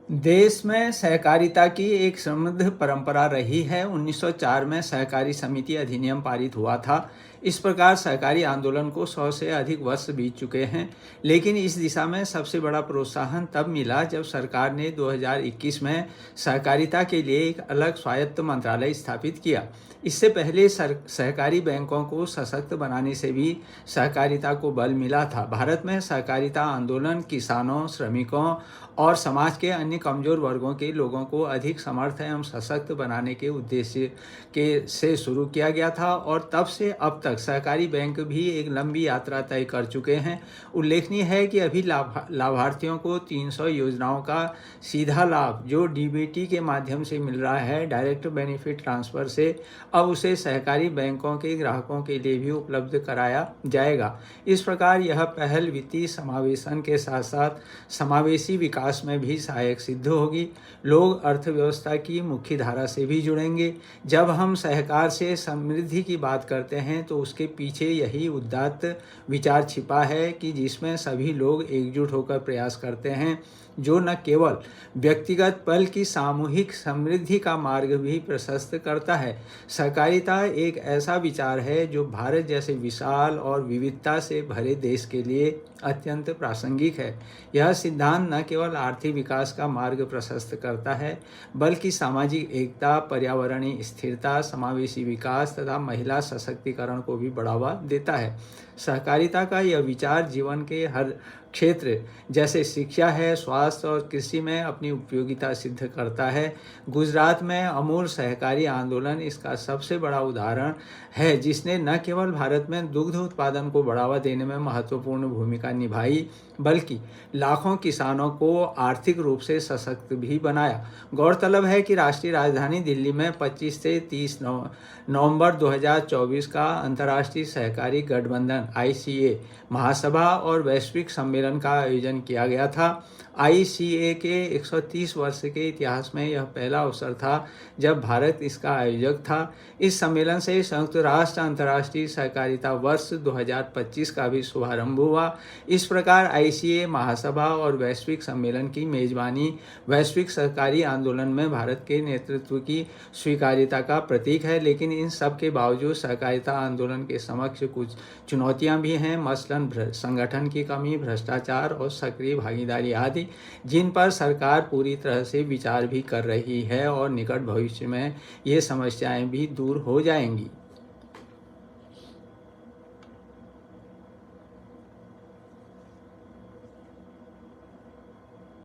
देश में सहकारिता की एक समृद्ध परंपरा रही है। 1904 में सहकारी समिति अधिनियम पारित हुआ था। इस प्रकार सहकारी आंदोलन को 100 से अधिक वर्ष बीत चुके हैं, लेकिन इस दिशा में सबसे बड़ा प्रोत्साहन तब मिला जब सरकार ने 2021 में सहकारिता के लिए एक अलग स्वायत्त मंत्रालय स्थापित किया। इससे पहले सहकारी बैंकों को सशक्त बनाने से भी सहकारिता को बल मिला था। भारत में सहकारिता आंदोलन किसानों, श्रमिकों और समाज के अन्य कमजोर वर्गों के लोगों को अधिक समर्थ एवं सशक्त बनाने के उद्देश्य से शुरू किया गया था और तब से अब तक सहकारी बैंक भी एक लंबी यात्रा तय कर चुके हैं। उल्लेखनीय है कि अभी लाभार्थियों को 300 योजनाओं का सीधा लाभ जो डीबीटी के माध्यम से मिल रहा है, डायरेक्ट बेनिफिट ट्रांसफर से, अब उसे सहकारी बैंकों के ग्राहकों के लिए भी उपलब्ध कराया जाएगा। इस प्रकार यह पहल वित्तीय समावेशन के साथ साथ समावेशी विकास में भी सहायक सिद्ध होगी। लोग अर्थव्यवस्था की मुख्य धारा से भी जुड़ेंगे। जब हम सहकार से समृद्धि की बात करते हैं तो उसके पीछे यही उदात्त विचार छिपा है कि जिसमें सभी लोग एकजुट होकर प्रयास करते हैं, जो न केवल व्यक्तिगत बल्कि सामूहिक समृद्धि का मार्ग भी प्रशस्त करता है। सहकारिता एक ऐसा विचार है जो भारत जैसे विशाल और विविधता से भरे देश के लिए अत्यंत प्रासंगिक है। यह सिद्धांत न केवल आर्थिक विकास का मार्ग प्रशस्त करता है, बल्कि सामाजिक एकता, पर्यावरणीय स्थिरता, समावेशी विकास तथा महिला सशक्तिकरण को भी बढ़ावा देता है। सहकारिता का यह विचार जीवन के हर क्षेत्र जैसे शिक्षा है, स्वास्थ्य और कृषि में अपनी उपयोगिता सिद्ध करता है। गुजरात में अमूल सहकारी आंदोलन इसका सबसे बड़ा उदाहरण है, जिसने न केवल भारत में दुग्ध उत्पादन को बढ़ावा देने में महत्वपूर्ण भूमिका निभाई, बल्कि लाखों किसानों को आर्थिक रूप से सशक्त भी बनाया। गौरतलब है कि राष्ट्रीय राजधानी दिल्ली में 25 से 30 नवंबर 2024 का अंतर्राष्ट्रीय सहकारी गठबंधन ICA महासभा और वैश्विक सम्मेलन का आयोजन किया गया था। ICA के 130 वर्ष के इतिहास में यह पहला अवसर था जब भारत इसका आयोजक था। इस सम्मेलन से संयुक्त राष्ट्र अंतर्राष्ट्रीय सहकारिता वर्ष 2025 का भी शुभारंभ हुआ। इस प्रकार ICA महासभा और वैश्विक सम्मेलन की मेजबानी वैश्विक सहकारी आंदोलन में भारत के नेतृत्व की स्वीकार्यता का प्रतीक है। लेकिन इन सब के बावजूद सहकारिता आंदोलन के समक्ष कुछ चुनौतियां भी हैं, मसलन संगठन की कमी, भ्रष्टाचार और सक्रिय भागीदारी आदि, जिन पर सरकार पूरी तरह से विचार भी कर रही है और निकट भविष्य में ये समस्याएं भी दूर हो जाएंगी।